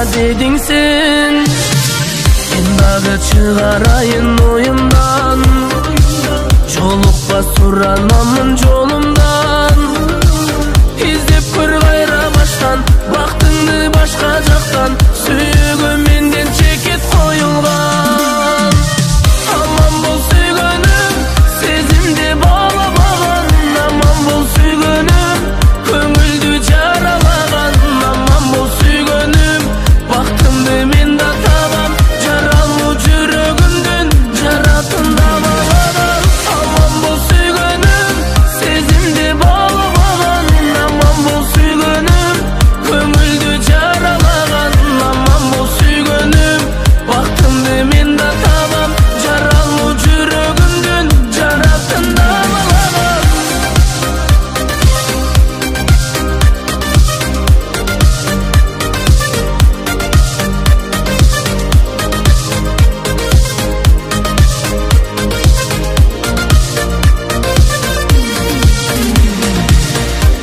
naz edingsin. Men dagı çıgarayın oyumdan, jolukpa suranamın jolumdan. İzdep kör kayra baştan, baktыңды başka jaktan. Süygüm menden çeket koyulgan. Aman bol süygönüm, sezimde bağlamagan. Aman bol süygönüm, köngüldü jaralagan. Aman bol süygönüm, baktımdı men da tabam. Jaralуу жүрөгүмдүн жаратында балаган. Aman bol süygönüm, sezimde bağlamagan. Aman bol süygönüm, köngüldü jaralagan. Aman bol süygönüm, baktımdı men da tabam. Jaralуу жүрөгүмдүн жаратында балаган.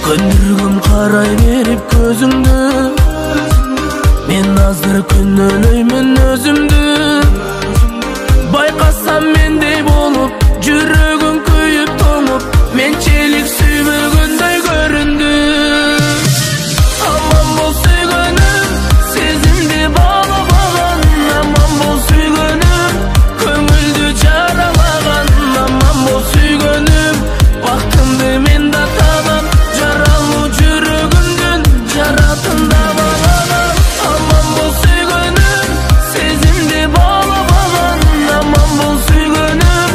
Көндүргүм карай берип көзүңдү, мен азыр күнөөлөймүн өзүмдү. Байкасам мендей болуп, жүрөгүм күйүп тоңуп, менчелик сүйбөгөндөй көрүндү. Aman bol süygönüm, sezimde bağlamagan. Aman bol süygönüm, köngüldü jaralagan. Aman bol süygönüm, baktımdı men da tabam. Jaralуу жүрөгүмдүн жаратында балаган. Aman bol süygönüm, sezimde bağlamagan. Aman bol süygönüm,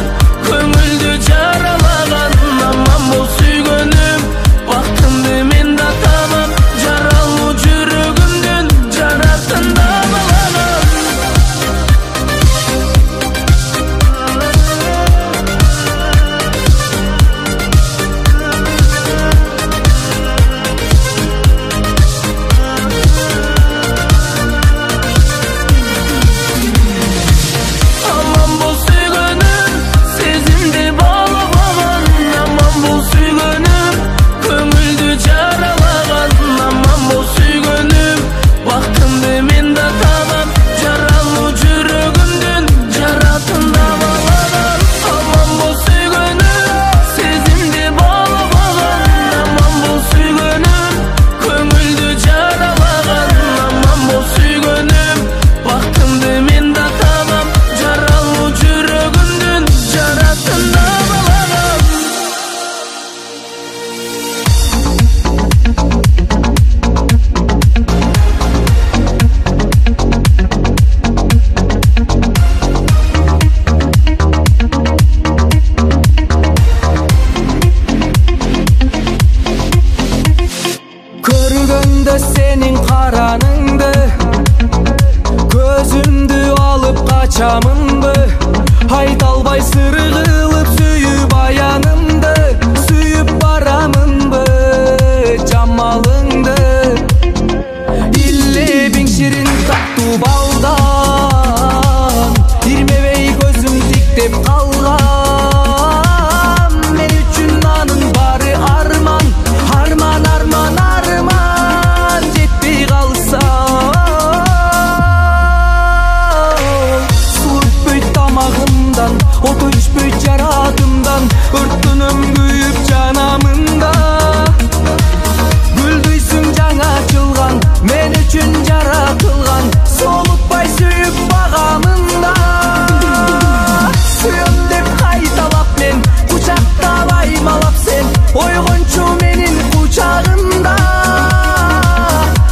köngüldü jaralagan. Aman bol süygönüm, baktımdı men da tabam. Jaralуу жүрөгүмдүн жаратында балаган. Aman bol süygönüm, sezimde bağlamagan. Aman bol süygönüm, köngüldü jaralagan. Aman bol süygönüm, baktımdı men da tabam. Jaralуу жүрөгүмдүн жаратында балаган. Aman bol süygönüm, sezimde bağlamagan. Aman bol süygönüm, köngüldü jaralagan. Aman bol süygönüm, baktımdı men da tabam. Jaralуу жүрөгүмдүн жаратында балаган. Көргөндө сенин караныңды, көзүмдү алып качамынбы? Айта албай сыры кылып сүйүп аянымды, сүйүп барамынбы жамалыңды? Иллебиң ширин таттуу балдан, ирмебей көзүм тиктеп калган. Мен үчүн анын баары арман, арман, арман, арман жетпей калса. Суу өтпөйт тамагымдан, от өчпөйт жаратымдан, өрттөнөм күйүп жанамында. Гүлдүйсүң жаңа ачылган, мен үчүн жаратылган, солутпай сүйүп багамында. Сүйөм деп кайталап мен, кучактап аймалап сен, ойгончу менин кучагында.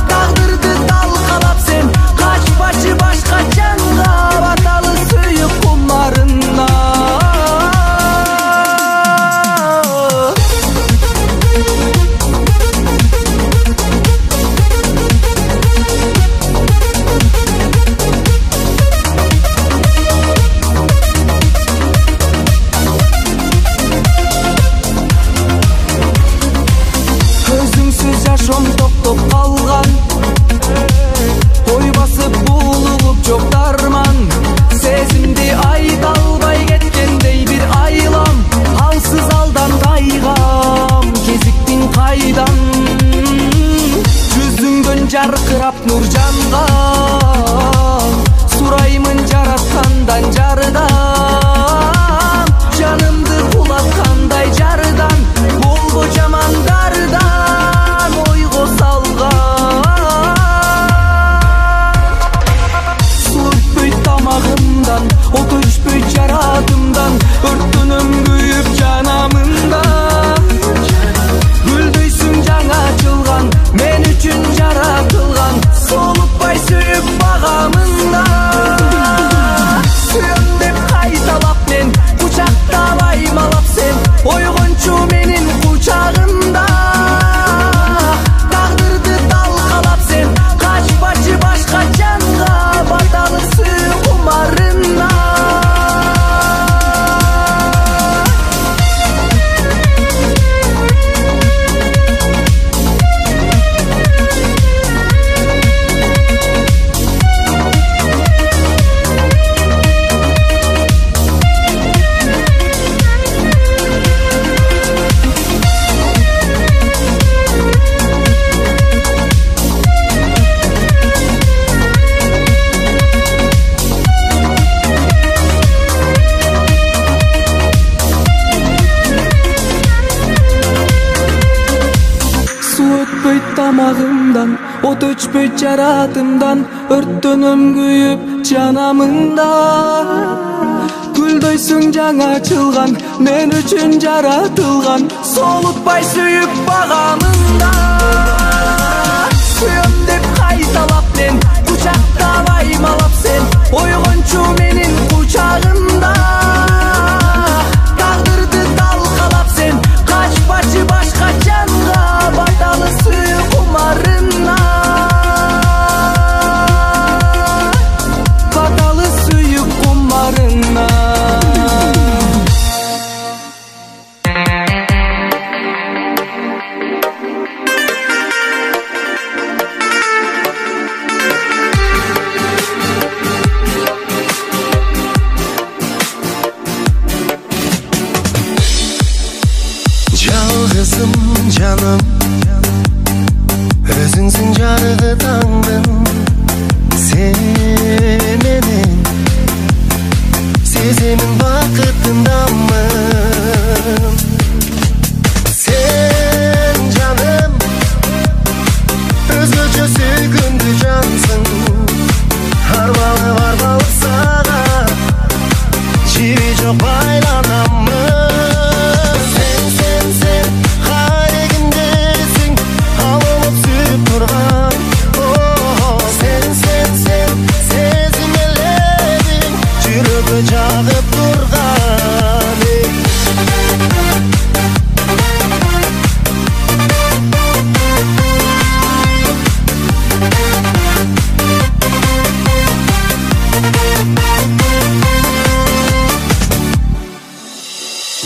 Тагдырды талкалап сен, качпачы башка жанга, баталы сүйүп кумарында. Өзүңсүз жашоом токтоп калган, ой басып булугуп жок дарман. Сезимди айта албай кеткендей бир айлам, алсыз алдан кайгам, кезиктин кайдан? Жүзүңдөн жарқырап нұр жанған, сұраймын жаратқандан жардан, жанымды құлатқандай жардан, болғы жамандардан ойға салған. Су өтпей тамағымдан, от өшпей жарадымдан, өрттінім күйіп жанамында. Гүлдейсің жаңа жылған, мен үшін жаратылған, солықпай сүйіп бағамында. Сүйем деп қайталап мен, құшақтап аймалап сен, ойғыншу менің құшағында. Тағдырды талқалап сен, қашпашы башқа жанға, баталысы құмарына. Тамағымдан, от өшпей жаратымдан, өрттінім күйіп жанамында. Гүлдейсің жаңа жылған, мен үшін жаратылған, солықпай сүйіп бағамында. Сүйем деп қайталап мен, құшақтап аймалап сен, ойғыншу менің құшағында. Тағдырды талқалап сен, қашпашы башқа жанға, баталысы құмарына. Баталы сүйіп құмарына. Жалғызым жаным, өзіңсің жарығы таңдың, сен менен сеземін бақытындамын. Сен жаным, өзгөчө сүйкімді жансың, арбалы саған, жиі жоқ байланамын. Жағып тұрған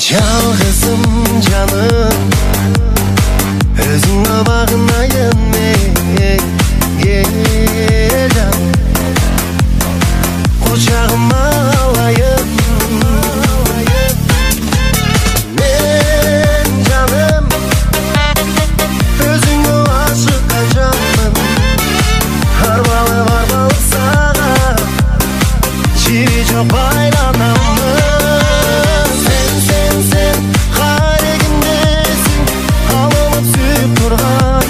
жалғызым жаным, өзің бағынайын мен, жан құшағыма алайын. Мен жаным, өзіңе ашыққан жанмын, арбалы саған, жиі жоқ байланамын. Сен қарегіндесің, алынып сүйіп тұрған,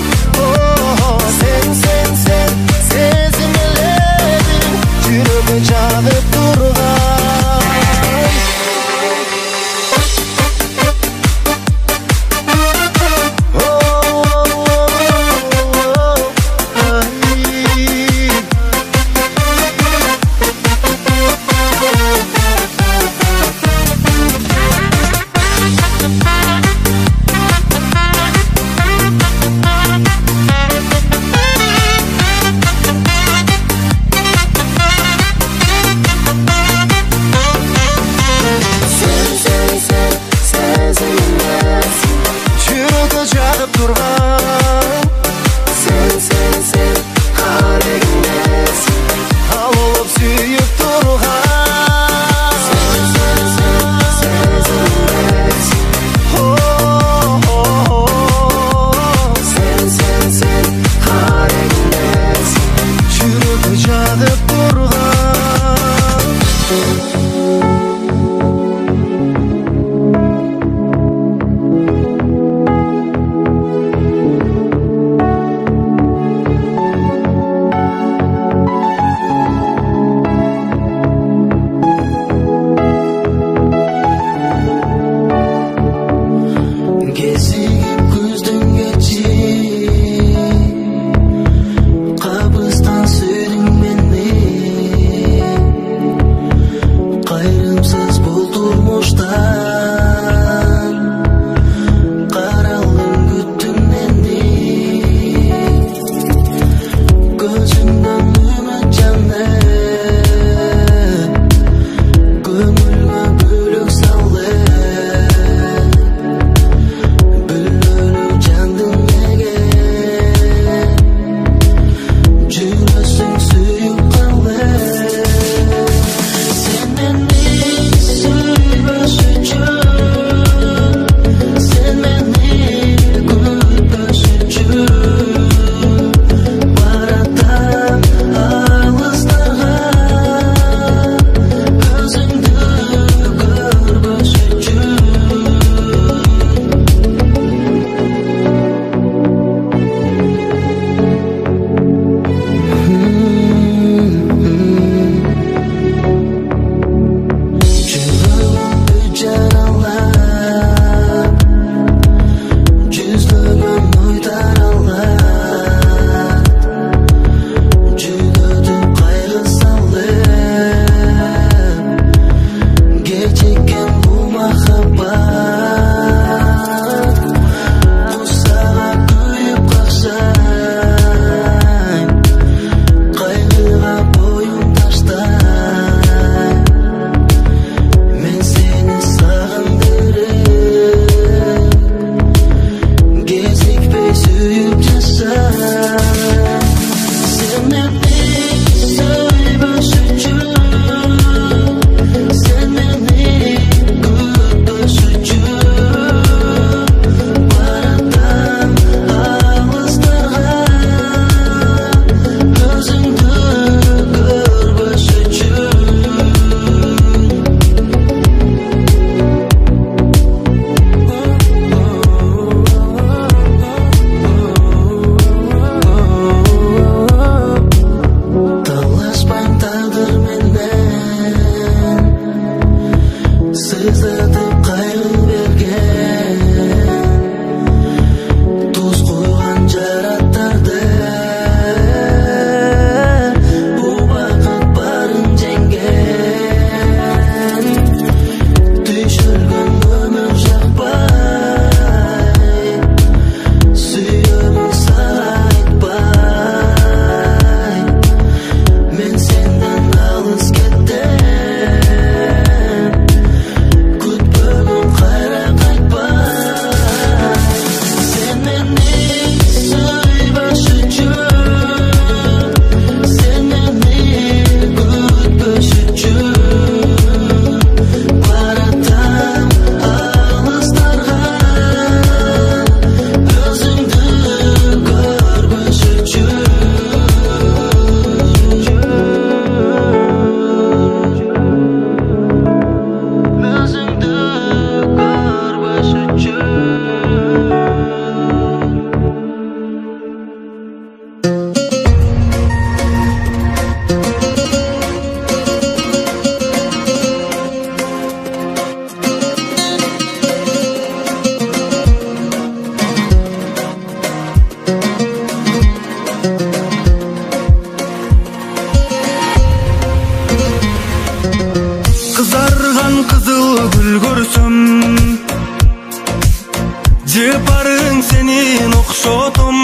Жыпарың сенин окшотум,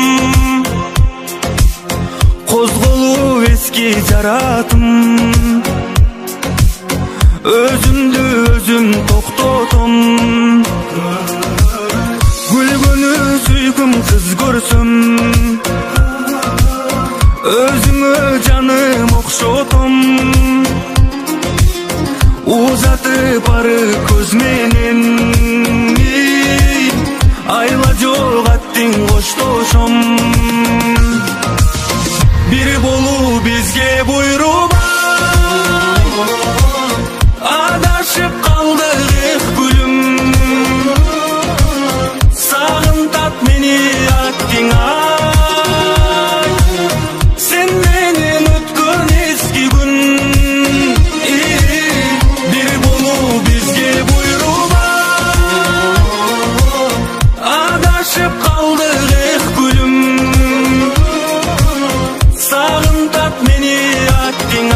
козголуп эски жаратым. Өзүмдү өзүм токтотом, күлгөнү сүйкүм кыз көрсөм. Өзүңө жаным окшотом, узатып бары көз менен. Айла жок аттың коштошом, бир болуу бизге буйрубай. Адашып калдык эх күлүм, сагынтат мени аттың ай. Сен менен өткөн эски күн, бир болуу бизге буйрубай. Адашып калдык эх күлүм, сагынтат мени аттың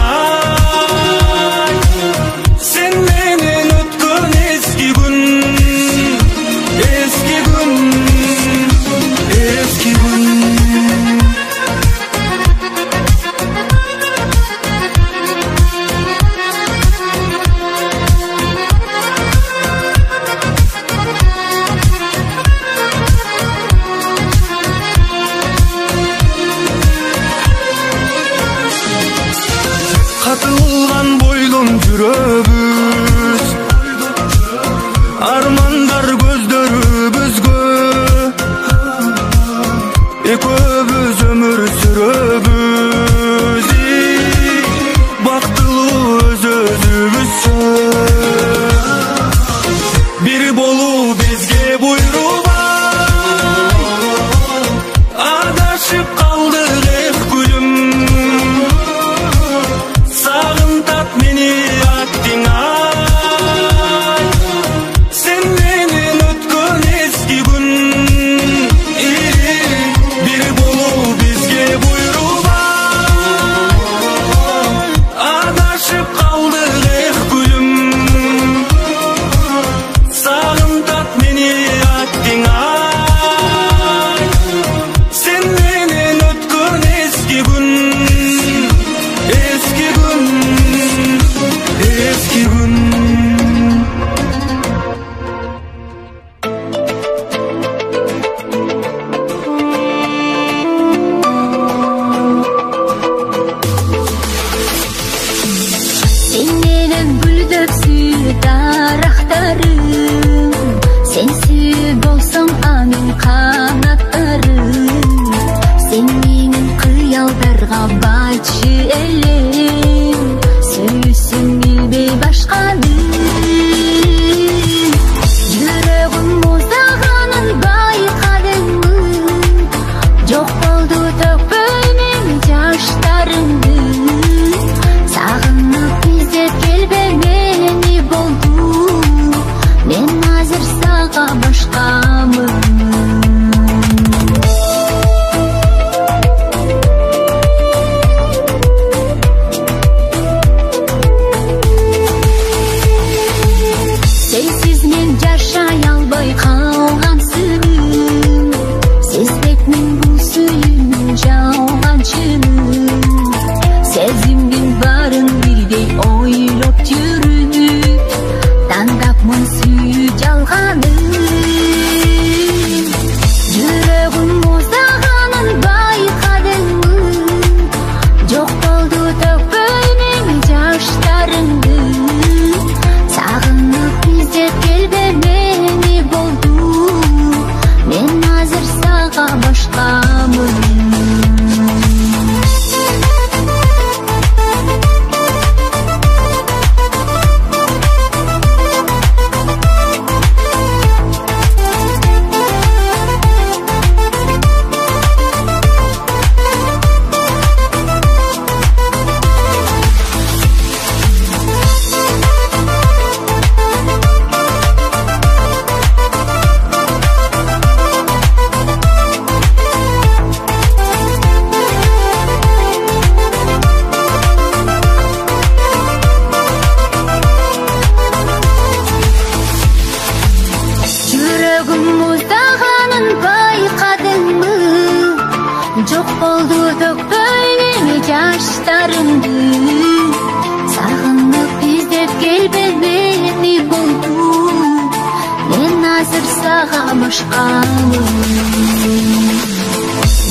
Махаббатчы элем сөйсүн билбей башканы. Жүрөгүм муздаганын байкадыңмы? Жок болду төкпөй мен жаштарыңды. Сагынып издеп келбемени болду. Мен азыр сага башкамын. Сезимдин барын бирдей ойлоп жүрүп, тандапмын сүйүү жалганын. Жүрөгүм муздаганын байкадыңмы? Жок болду төкпөй мен жаштарыңды. Сагынып издеп келбемени болду. Мен азыр сага башкамын. Жок болду төкпөй мен жаштарымды. Сагынып издеп келбемени болду. Мен азыр сага башкамын.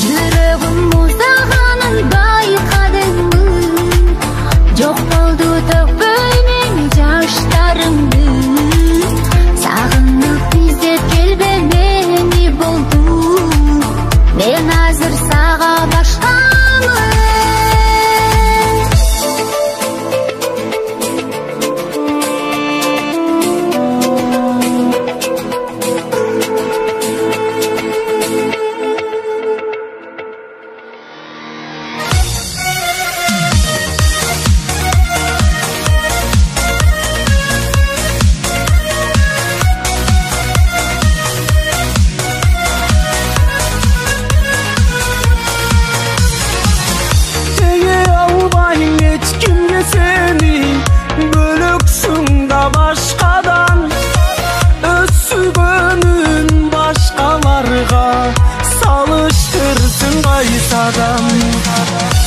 Жүрөгүм муздаганын байкадыңмы? Жок болду төкпөй мен жаштарымды. Сагынып издеп келбемени болду. Мен азыр сага башкамын.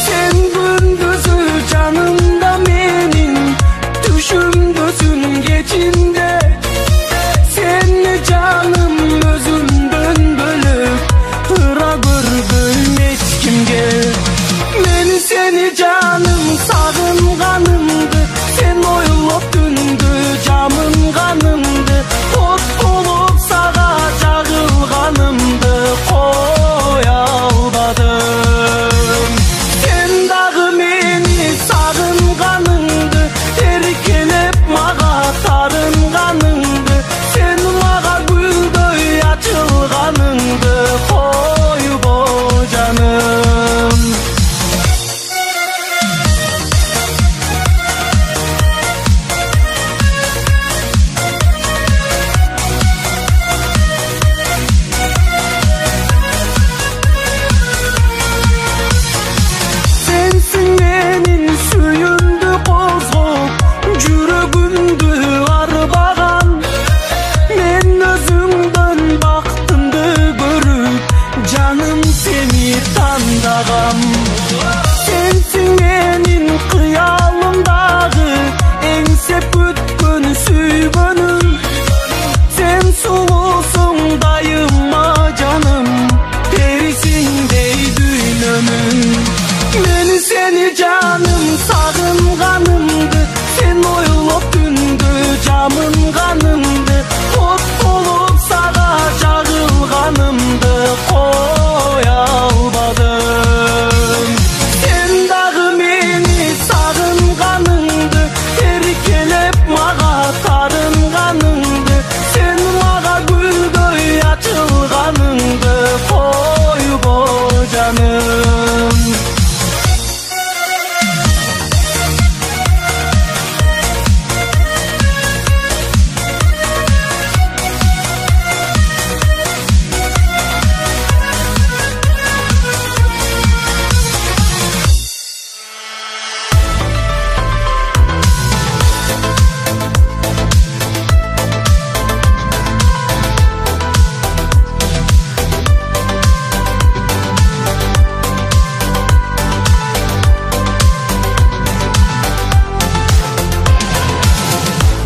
Sen gündüzü canımda benim, düşümdüsün geçinde. Sen canım özünden bölüp, hıra gördüm hiç kimge. Ben seni canım sağınganımdı, sen oylop dündü camın kanımdı. Ot bulup sağa çağılganımdı, koy almadım. Sen dağı meni sağınganımdı, terkelep mağa tarınganımdı. Sen mağa gülдөй açılganımdı, koy bo canım. Sensin menin suyundu kozgop, жүрөгүмдү арбаган. Men өзүңдөн бактымды көрүп, жаным сени тандагам. Sensin menin кыялымдагы, эңсеп күткөн сүйгөнүм. Sen сулуусуң дайыма жаным, перисиңдей дүйнөмүн. Men seni canım sağınganımdı, sen oylop dündü camın kanımdı. Ot bulup sağa çağılganımdı, koy almadım. Sen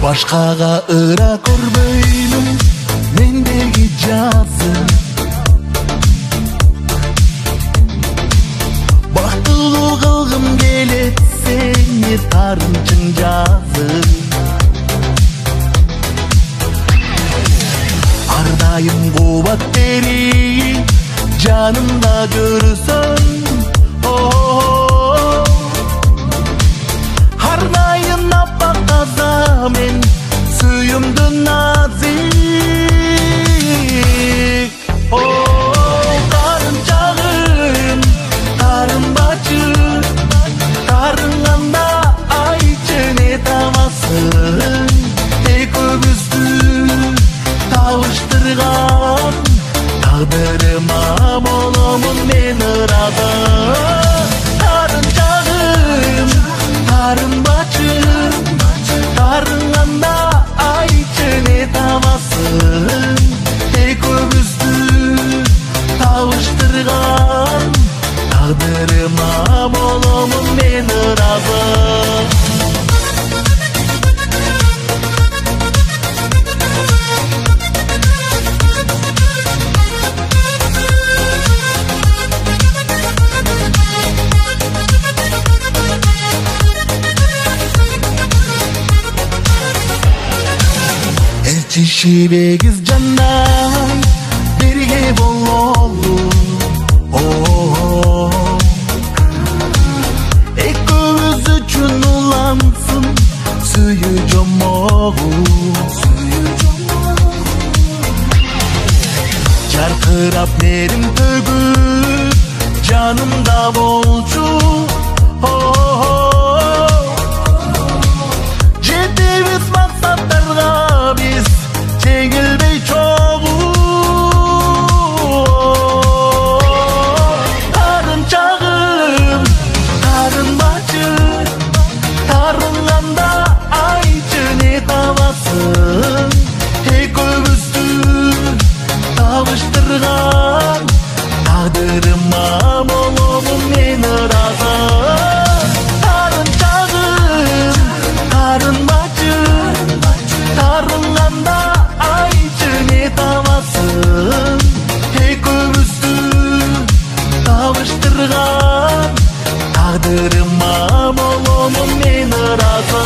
Башкага ыра көрбөймүн мендеги жазым. Бактылуу кылгым келет сени тарынчың жазым. Ар дайым кубат берейин жанымда көрсөң. Ар дайым аппак таза мен сүйүмдү назик. Тарынчагым тарынбачы, тарынганда айтчы не табасың. Экөөбүздү табыштырган тагдырыма боломун мен ыразы. Тарынчагым тарынбачы, тарынганда айтчы не табасың. Экөөбүздү табыштырган тагдырыма боломун мен ыразы. Çişibegіз candan birge bololu. Ekövüz üçün ulansın suyu jomoğu. Çarkırap nerim tөгүп canımda bolçu. Жетебиз максаттарга биз жеңилбей чогуу. Тарынчагым тарынбачы, тарынганда айтчы не табасың. Экөөбүздү табыштырган тагдырыма боломун мен ыразы. Тарынчагым тарынбачы, тарынганда айтчы не табасың. Экөөбүздү табыштырган тагдырыма боломун мен ыразы.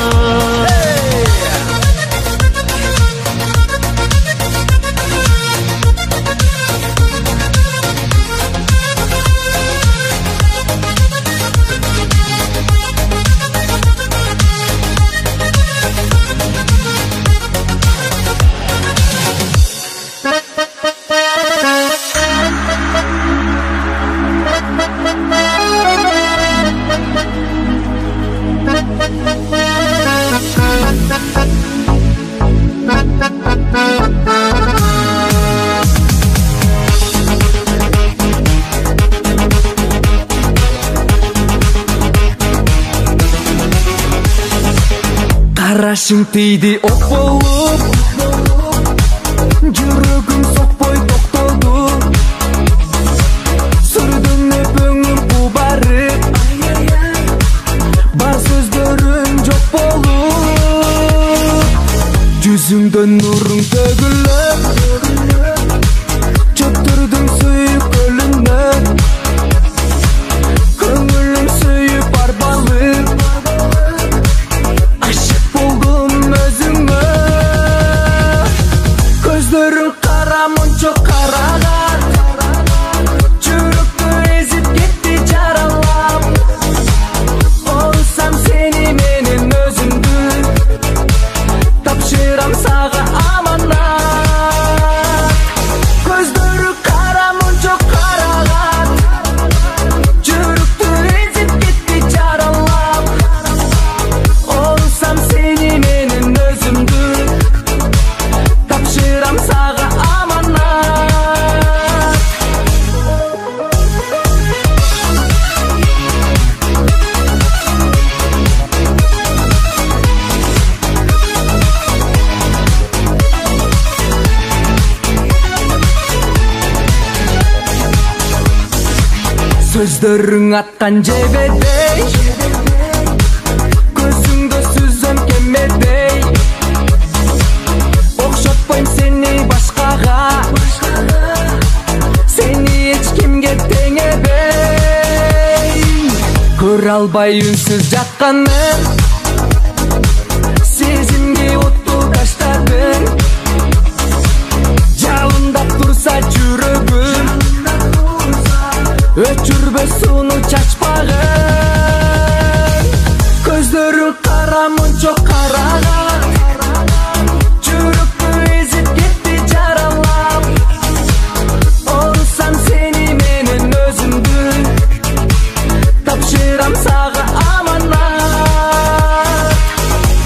Карашың тийди ок болуп, жүрөгүм сокпой токтолду. Сүрдүң өпөңүм кубарып, бар сөздөрүң жок болуп. Жүзүңдөн нуруң төгүлүп, чөптүрдүң сүйүп көлүңдөн. Көңүлүм сүйүп арбалып, көздөрүң кара мончо караган. Жүрөктү эзип кетти жаралап. Орусам сени менен өзүмдү, тапшырам сага аманат. Көздөрү кара мончо караган. Жүрөктү эзип кетти жаралап. Орусам сени менен өзүмдү, тапшырам сага аманат. Сөздөрүң аткан жебедей, көзүңдө сүзөм кемедей. Көрө албай үнсүз жатканым, сезимге отту таштадың. Жалындап турса жүрөгүм, өчүрбөс сууну чачпагын. Көздөрүң кара мунча караган, жүрөктү эзип кетти жаралап. Орусам сени менен өзүмдү, тапшырам сага аманат.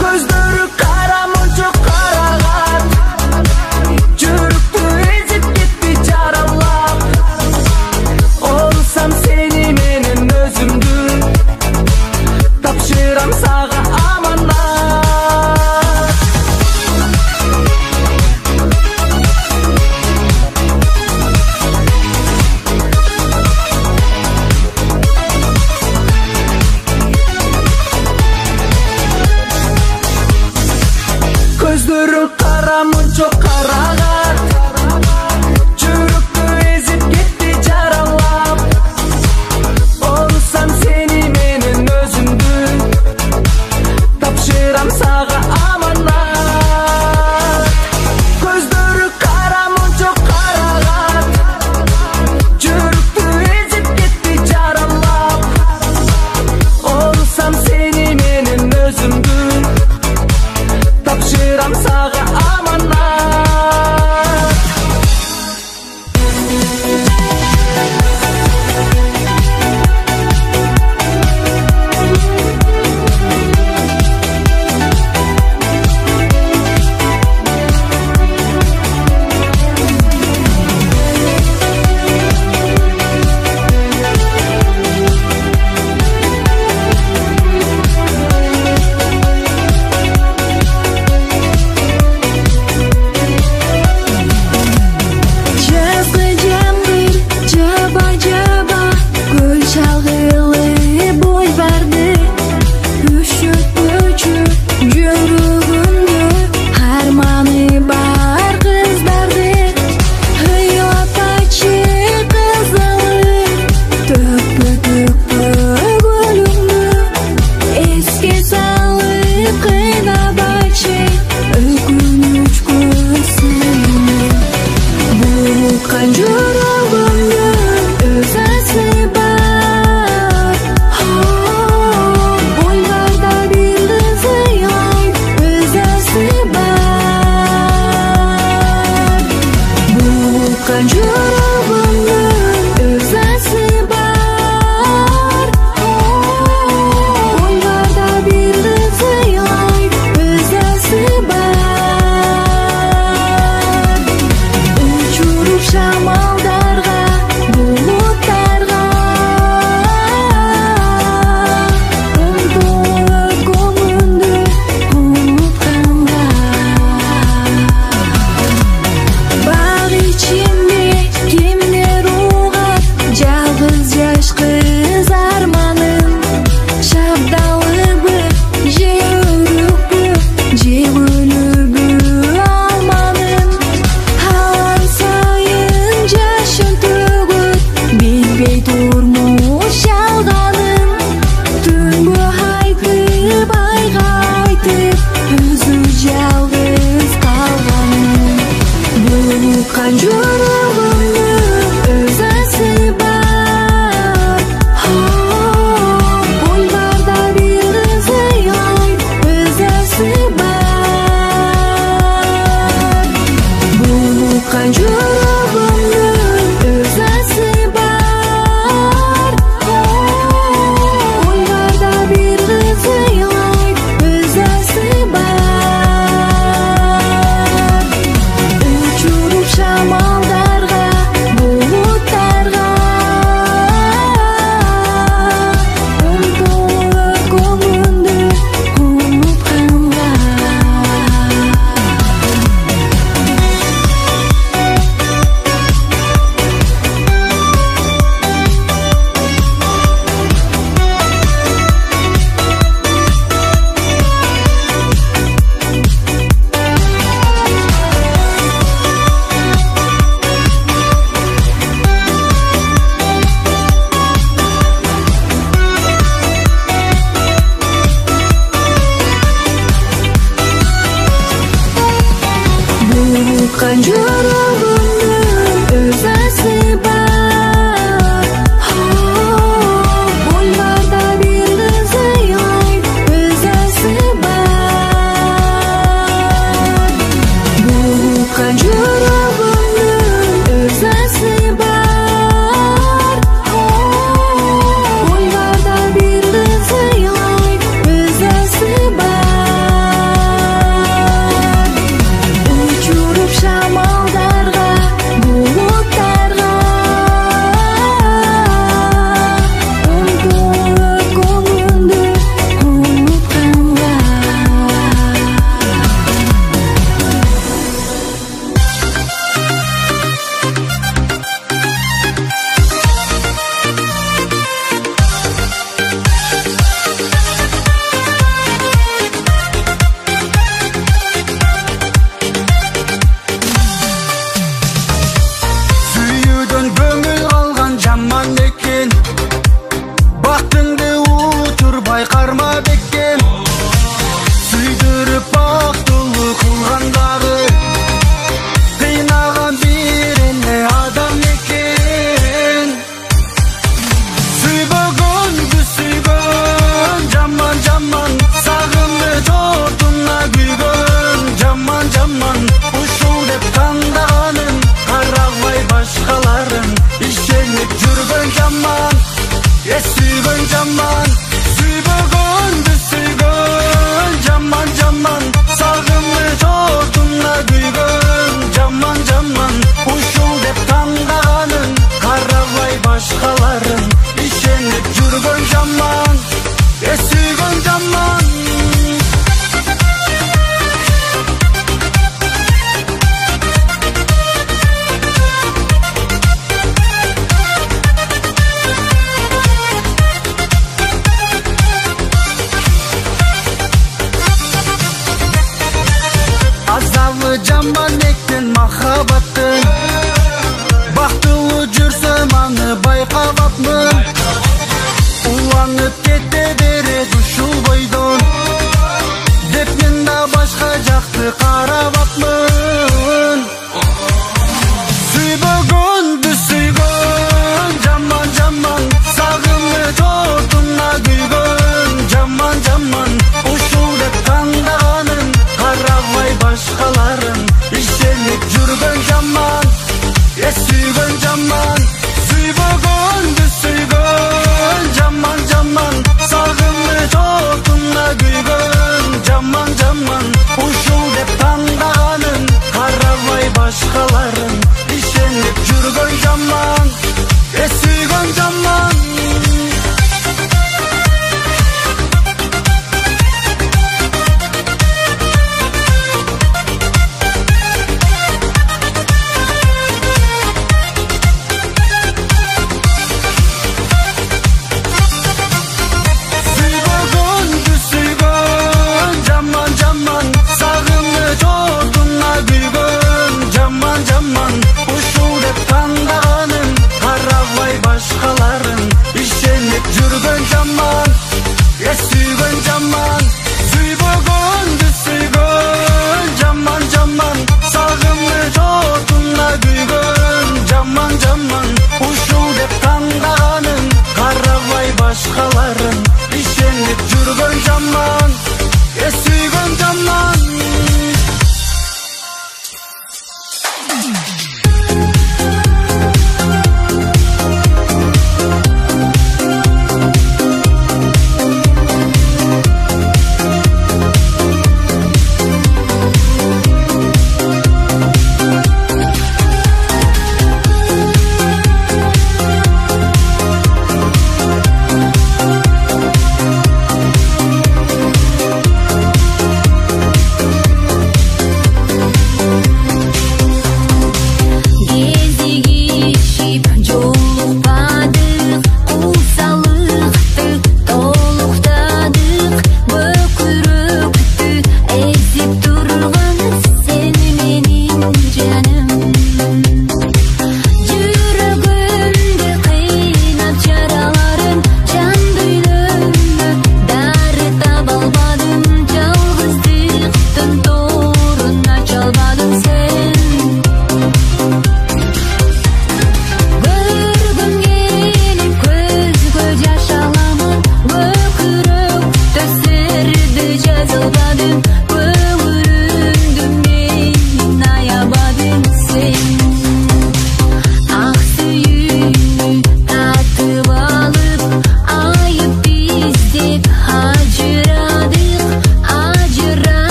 Көздөрү кара мунча караган, жүрөктү эзип кетти жаралап. Орусам сени менен өзүмдү, тапшырам сага аманат. Көздөрүң кара мунча караган, жүрөктү эзип кетти жаралап. Орусам сени менен өзүмдү, тапшырам сага аманат. Көздөрү кара мунча караган, жүрөктү эзип кетти жаралап. Орусам сени менен өзүмдү, тапшырам сага аманат. Bulkan жүрегімнің өзәсі бар. Бульварда бір қыз ұйғай өзәсі бар. Bulkan жүрегімнің өзәсі бар. Бульварда бір қыз ұйғай өзәсі бар. Uçurup şamallarga, bulutlarga, unutup ko'nglimni unutganga. Сүйүүдөн көңүл алган жаман экен, бактыңды учурбай карма беккен. Сүйдүрүп бактылуу кылгандагы кыйнаган бир эле адам экен. Сүйбөгөндү сүйгөн, жаман жаман сагынды жортуна күйгөн. Жаман жаман ушул деп таңдаганын карабай башкаларын ишенип жүргөн жаман. Сүйгөн жаман, сүйбөгөндү сүйгөн. Жаман жаман сагынды жортуна күйгөн. Жаман жаман ушул деп таңдаганын карабай башкаларын ишенип жүргөн жаман. Сүйгөн жаман. Азабы жаман экен махабаттын, бактылуу жүрсөм аны байкабапмын. Уланып кете берет ушул бойдон, деп мен да башка жакты карабапмын. Сүйбөгөндү сүйгөн, жаман жаман сагынды жортуна күйгөн. Жаман жаман ушул деп таңдаганын карабай башкаларын ишенип жүргөн жаман. Сүйгөн жаман, сүйбөгөндү сүйгөн. Жаман жаман сагынды жортуна күйгөн. Жаман жаман ушул деп таңдаганын карабай башкаларын ишенип жүргөн жаман. Сүйгөн жаман. Сүйбөгөндү сүйгөн, жаман жаман сагынды жортуна күйгөн. Жаман жаман ушул деп таңдаганын карабай башкаларын ишенип жүргөн жаман. Сүйгөн жаман, сүйбөгөндү сүйгөн. Жаман жаман сагынды жортуна күйгөн. Жаман жаман ушул деп таңдаганын карабай башкаларын ишенип жүргөн жаман. Сүйгөн жаман.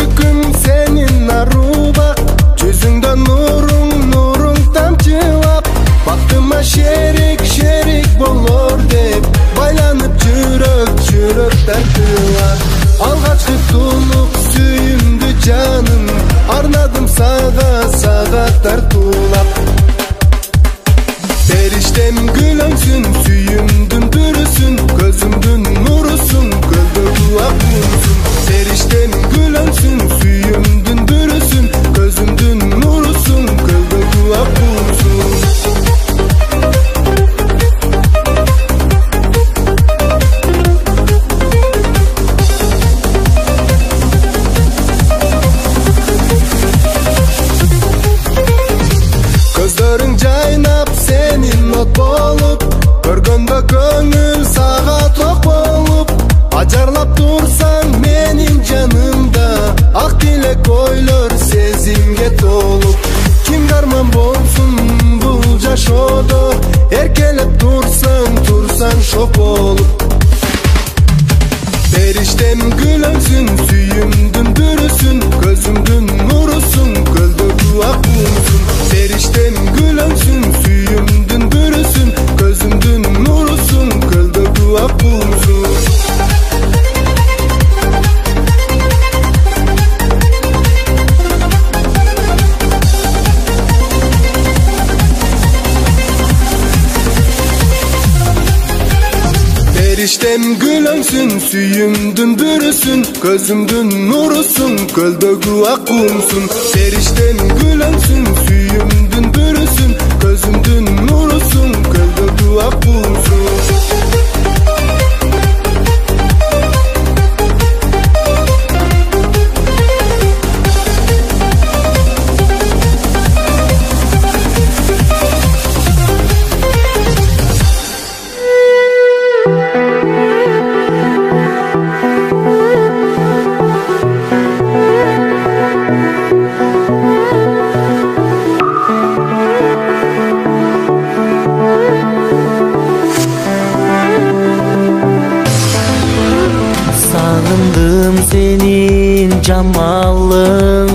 сүйкүм сенин ару бак, жүзүңдө нуруң тамчылап, бактыма шерик болор деп байланып жүрөк тартылат. Алгачкы тунук сүйүмдү жаным арнадым сага тартуулап. Периштем гүлөңсүн, сүйүмдүн бүрүсүн, көзүмдүн нурусун, көлдөгү акуусун. Периштем гүлөңсүн, сүйүмдүн бүрүсүн, көзүмдүн нурусун, көлдөгү акуусун. Көздөрүң жайнап сенин от болуп, көргөндө көңүл сага ток болуп, ажарлап турсаң менин жанымда, ак тилек ойлор сезимге толуп. Ким гарман болсун бул жашоодо, эркелеп турсаң шок болуп. Периштем гүлөңсүн, сүйүмдүн бүрүсүн, көзүмдүн нурусун, көлдөгү акуусун. Периштем гүлөңсүн, сүйүмдүн бүрүсүн, көзүмдүн нурусун, көлдөгү акуусун. Periştem gülöngsün, suyumdun bürüsün, gözümdün nurusun, köldögü akumsun. Periştem gülöngsün, suyumdun bürüsün, gözümdün nurusun, köldögü akumsun. Жамалың,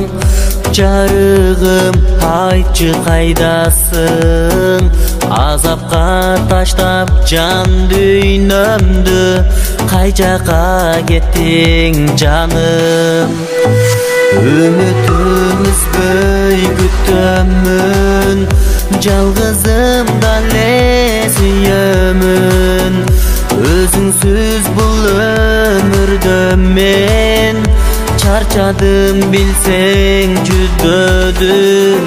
жарығым, айтчы қайдасың? Азапқа таштап жан дүйнөмдү, қай жака кеттің жаным? Үмітім үзбөй күтөмүн, жалгызымда эле сүйөмүн. Өзүңсүз бул өмүрдө мен çarçadım bilsen cüzdödüm.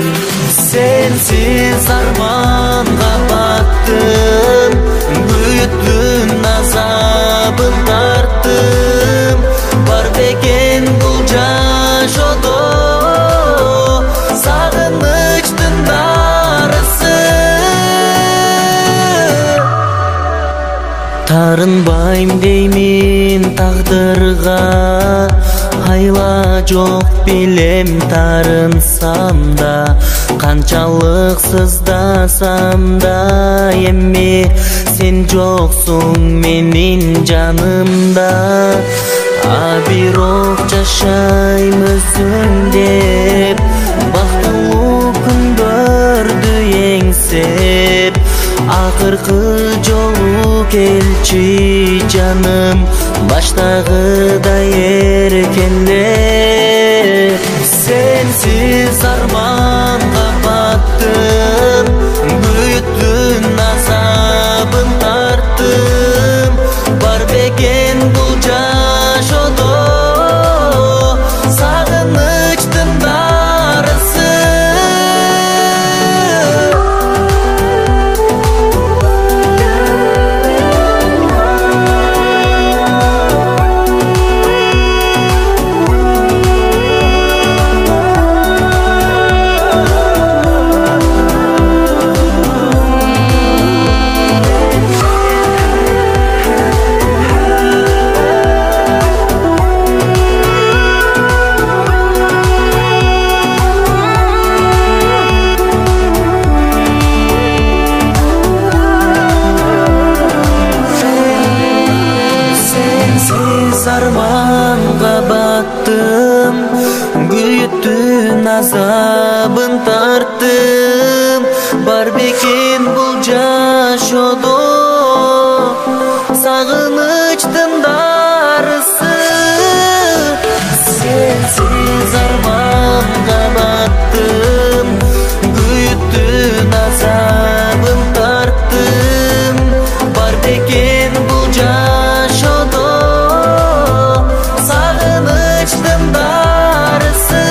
Sensiz armanға battım, büyüttün azabın tarttım. Var beken бұл жашоодо сагынычтын дарысы. Тарынбайм деймин тагдырга, айла жок билем тарынсам да, канчалык сыздасам да, эми сен жоксуң менин жанымда. А бирок жашайм өзүң деп, бактылуу күндөрдү эңсеп, акыркы жолу келчи жаным, баштагыдай эркелеп. Sensiz armanға battым, büyüttün azabın tarttım. Бар бекен бұл жашоодо сагынычтын дарысы. azabın tarttım. Бар бекен бұл жашоодо сагынычтын дарысы. Сенсиз арманга баттым, күйүктүн азабын тарттым. Бар бекен бұл жашоодо сагынычтын дарысы.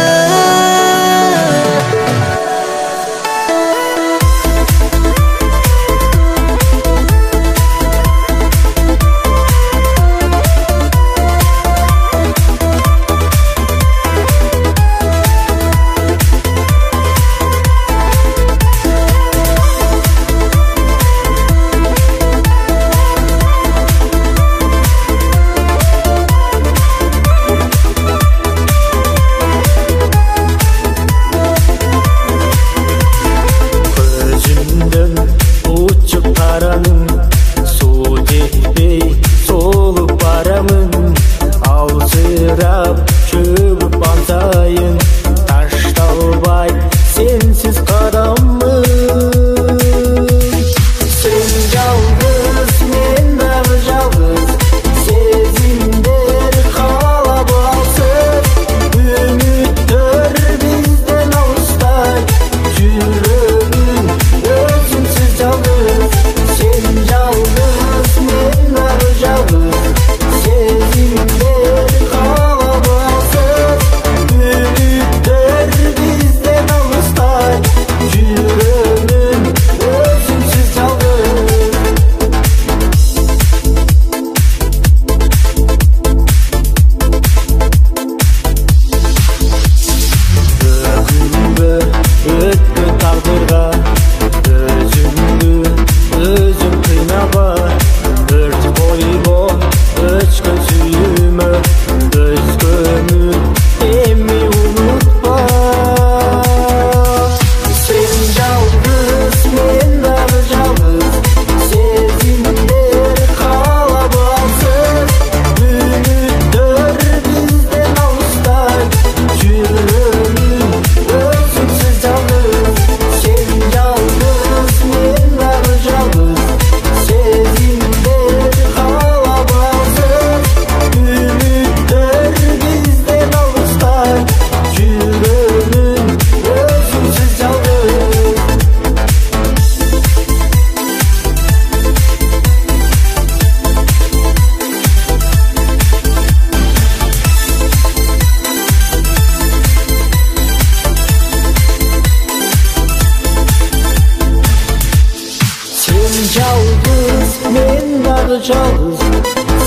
Жалғыз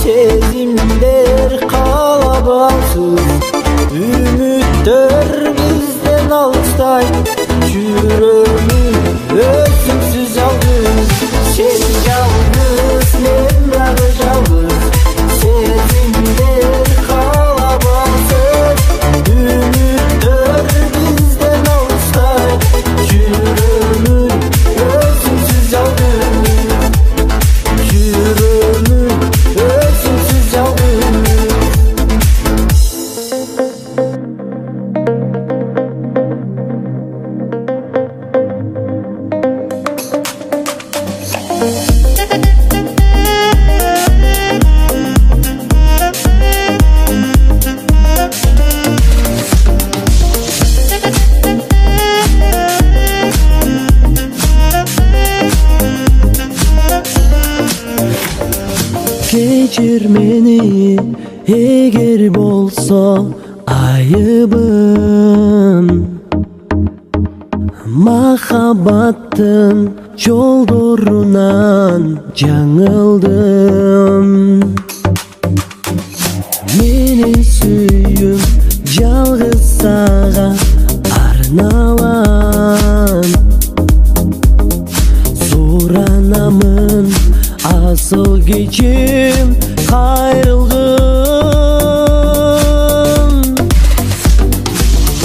сезімдер қалабалсыз, үміттер бізден алыстай, жүрегім өзіңсіз жалғыз. Сен жалғыз, мен дағы жалғыз, сезімдер қалабалсыз, үміттер бізден алыстай, жүрегім өзіңсіз жалғыз. Kechir meni eğer bolsa ayıbım, mahabbattın yoldorunan жаңылdım. Meni suyum жалғыз sağa arnalan, soranamın asıl geçim kayrılgın.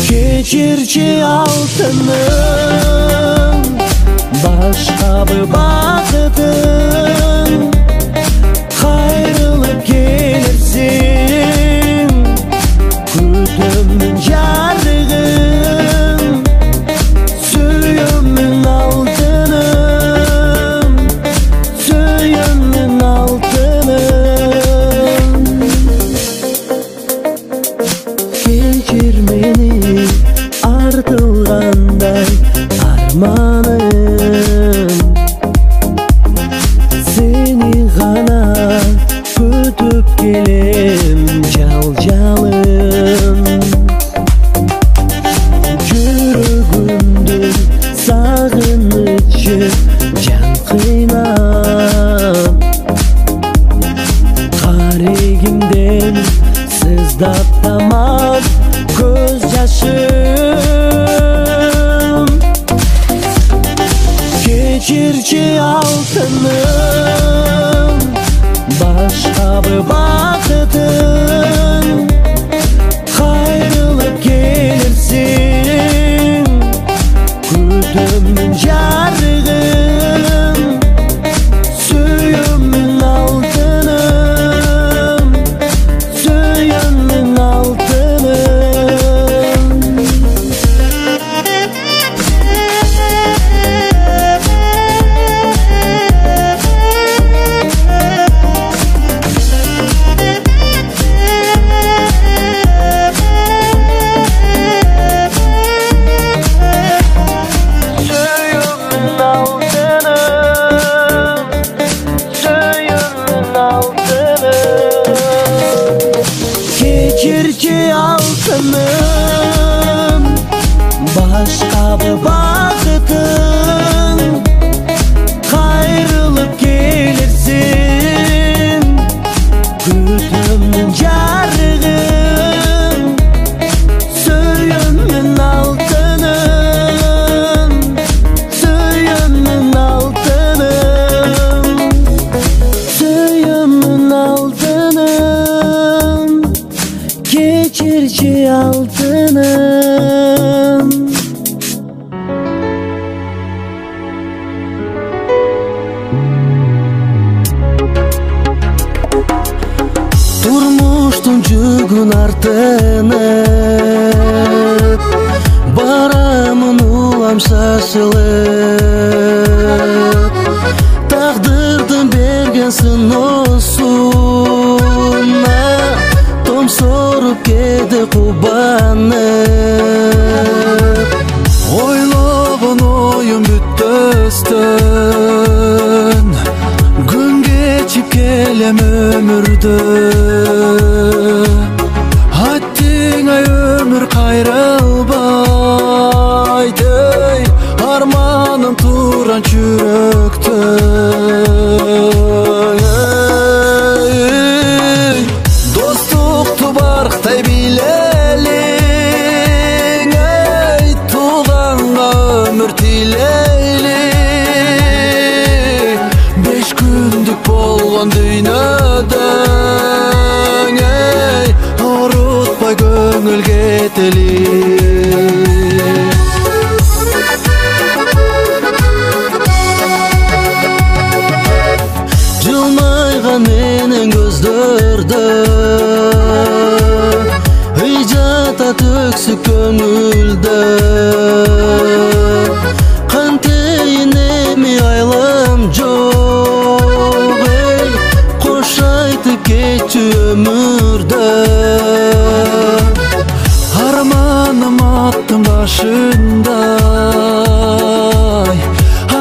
Geçirçi altının başka bir bakıtın, kayrılıp gelirsin kütümün jarrıgın. Kechirchi altınım, başka bir vakıtın, kayrılıp gelirsin, güdümün jarığım, suyumun altınım, suyumun altınım. Kechirchi altınım, başka bir vakıtın, kayrılıp gelirsin, güdümün jarığım, suyumun altınım, suyumun altınım, suyumun altınım, Kechirchi altınım. Turmuştun жүгün artınıp, baramın ulam şaşılıp, taqdırdın bergen sınosuna, tom sorup kedi kubanıp. Ойлогон оюм бүттөстөн, күн кечип келем өмүрдө. Аттиңа өмүр кайрылбайт, ey, арманым туран жүрөктө. Достукту барктай билелиң, ey, туганга өмүр тилейли. 5 күндүк болгон дүйнөдөң, ey, орутпай көңүл кетели. Жылмайган менен көздөрдө, ыйжата төксүк көңүлдө. Кантейин эми айлам жок, ey, кош айтып кетчү өмүрдө. Арманым аттын башындай,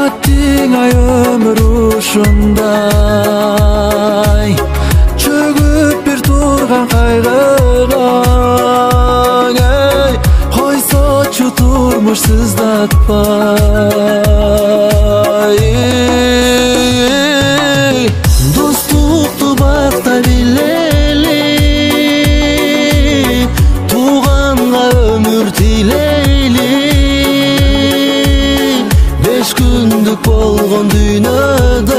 аттиңа өмүр ушундай. Чөгүп бир турган кайгыга, ey, койсочу турмуш сыздатпай. Достукту бакта билели, туганга өмүр тилейли. 5 күндүк болгон дүйнөдөң,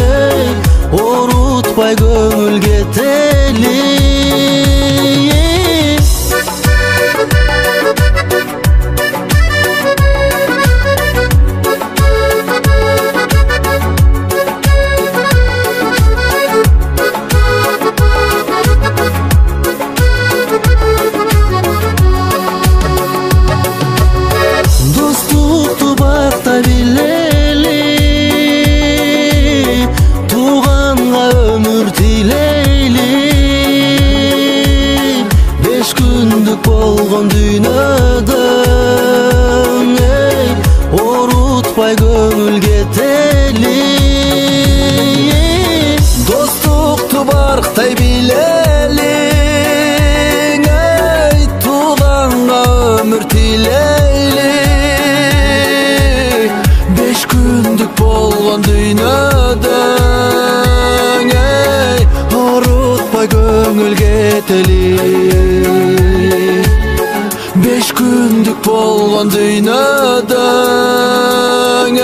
ey, орутпай көңүл кетели. күндүк болгон дүйнөдө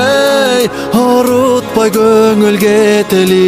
эй орутпай көңүл кетели.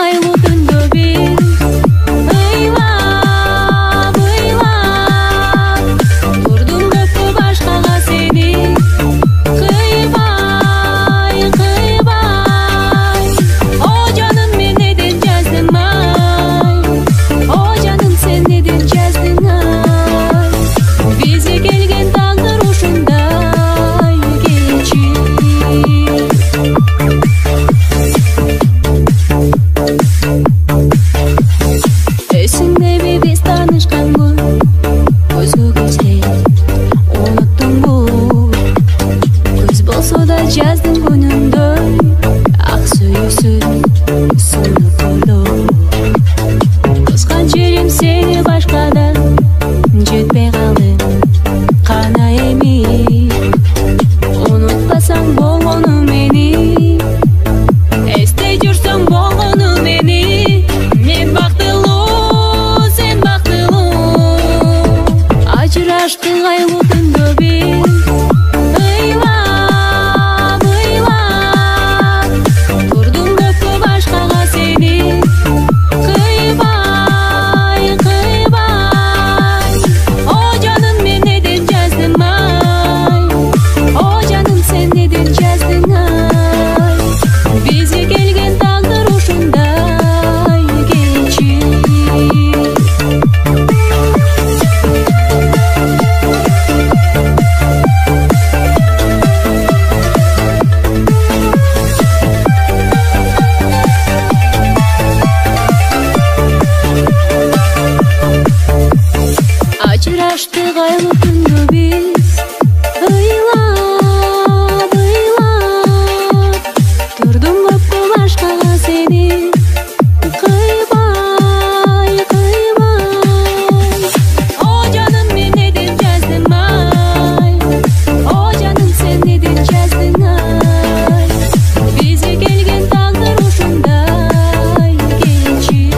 айлы түнді бер ыйлап, ыйлап тұрдым көпті башқаға сені қыйбай, қыйбай о жаным мен неден жаздым ай о жаным сен неден жаздың ай бізге келген тағдыр ушундай кечир Есіңдеби біз танышқан күн көзгө көзде ұнаттың бұл көз болса да жаздың күнімді ақ сүйісін сұны күліп қысқан жерім сені башқадан жетпей қалдым қана емей ұнатпасаң болғаны мені есте жүрсің болғаны мені мен бақтылы сен бақтылы ажыраштың айлы түнді бер ыйлап, ыйлап тұрдым көпті башқаға сені қыйбай, қыйбай о жаным мен неден жаздым ай о жаным сен неден жаздың ай бізге келген тағдыр ушундай кечир ажыраштык айлы түндү биз ыйлап, ыйлап турдум көпкө башкага сени кыйбай, кыйбай о жаным мен неден жаздым ай о жаным сен неден жаздың ай бизге келген тагдыр ушундай кечир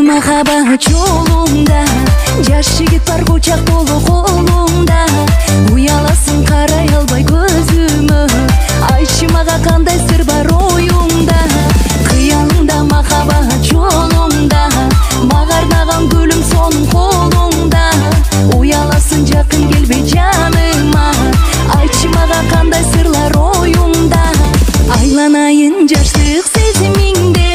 Махаббат жолунда жаш жигит бар кучак толу колумда уяласың карай албай көзүмө айтчы мага кандай сыр бар оюңда кыялыңда махаббат жолунда мага арнаган гүлүм сонун колуңда уяласың жакын келбей жаныма айтчы мага кандай сырлар оюңда айланайын жаштык сезимиңде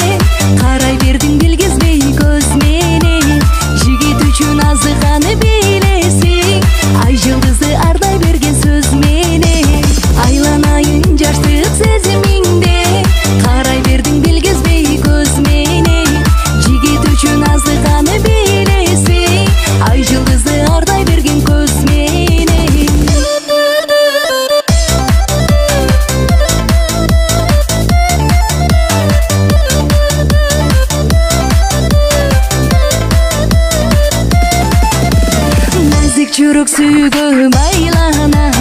карай бердиң билгизбей көз менен жигит үчүн азыганы билесиң ай жылдызы ардай берген сөз менен айланайын жаштык сезимиңде карай бердиң билгизбей көз менен жигит үчүн азыганы билесиң ай жылдызы ардай берген көз менен жүрөк сүйгө байланат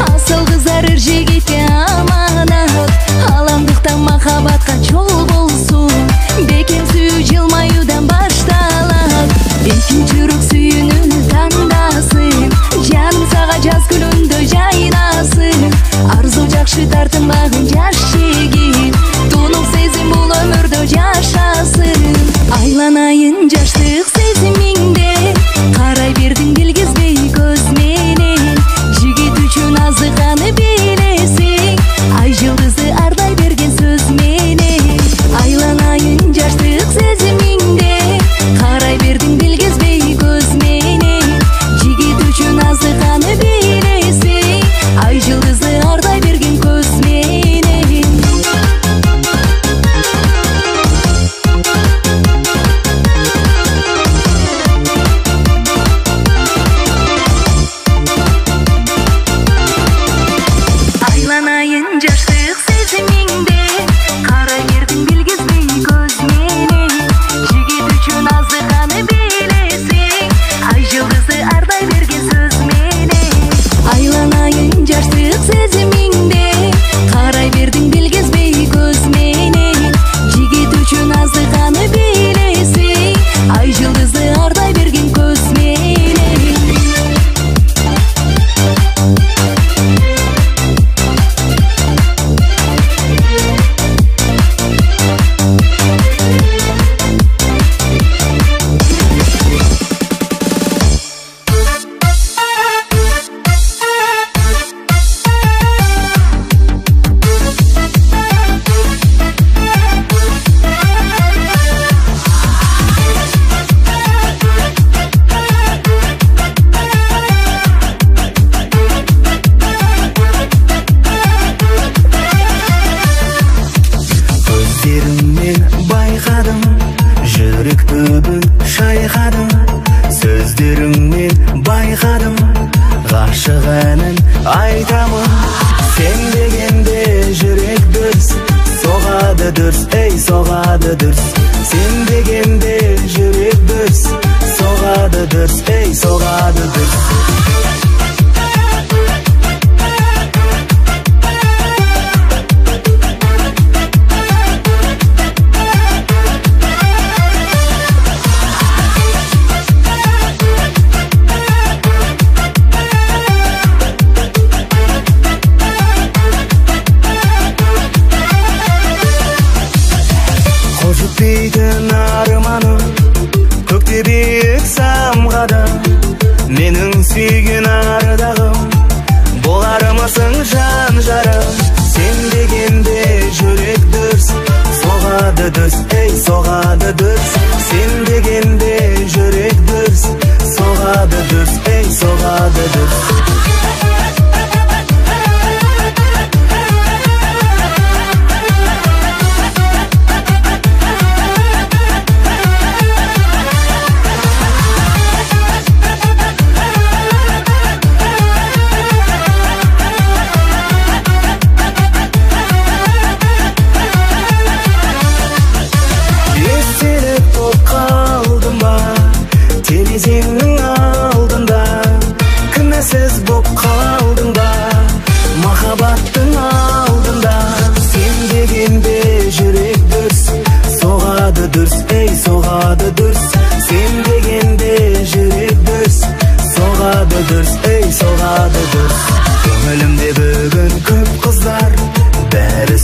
асыл кыздар эр жигитке аманат аламдыктан махаббатка жол болсун бекем сүйүү жылмаюудан башталат эки жүрөк сүйүүнү тандасын жаным сага жаз күнүндө жайнасын арзу жакшы тартынбагын жаш жигит тунук сезим бул өмүрдө жашасын айланайын жаштык сезимиңде карай бердиң билгизбей көз менен жигит үчүн азыганы билесиң ай жылдызы ардай берген сөз менен айланайын жаштык сезимиңде карай бердиң билгизбей көз менен жигит үчүн азыганы билесиң ай жылдызы ардай берген көз менен айланайын жаштык сезимиңде карай бердиң билгизбей көз менен жигит үчүн азыганы билесиң ай жылдызы ардай берген сөз менен айланайын жаштык сезимиңде карай бердиң билгизбей көз менен жигит үчүн азыганы билесиң ай жылдызы ардай берген көз менен Көздеріңнен байқадым, жүрек түбін шайқадым. Сөздеріңнен байқадым, ғашық әнін айтамын. Сен дегенде жүрек дүрс, соғады дүрс, ей соғады дүрс. Сен дегенде жүрек дүрс, соғады дүрс, ей соғады дүрс. Жетпейтін арманым көкте биік самғады, менің сүйген ардағым болармысың жан жарым. Сен дегенде жүрек дүрс, соғады дүрс, ей соғады дүрс. Сен дегенде жүрек дүрс, соғады дүрс, ей соғады дүрс.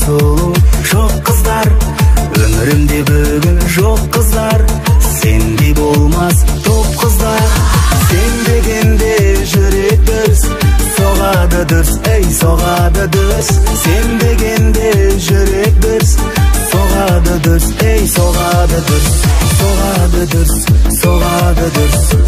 сұлу жоқ қыздар, өмірімде бүгін жоқ қыздар, сендей болмас топ қыздар. Сен дегенде жүрек дүрс соғады дүрс, ей соғады дүрс. Сен дегенде жүрек дүрс соғады дүрс, ей соғады дүрс, соғады дүрс, соғады дүрс.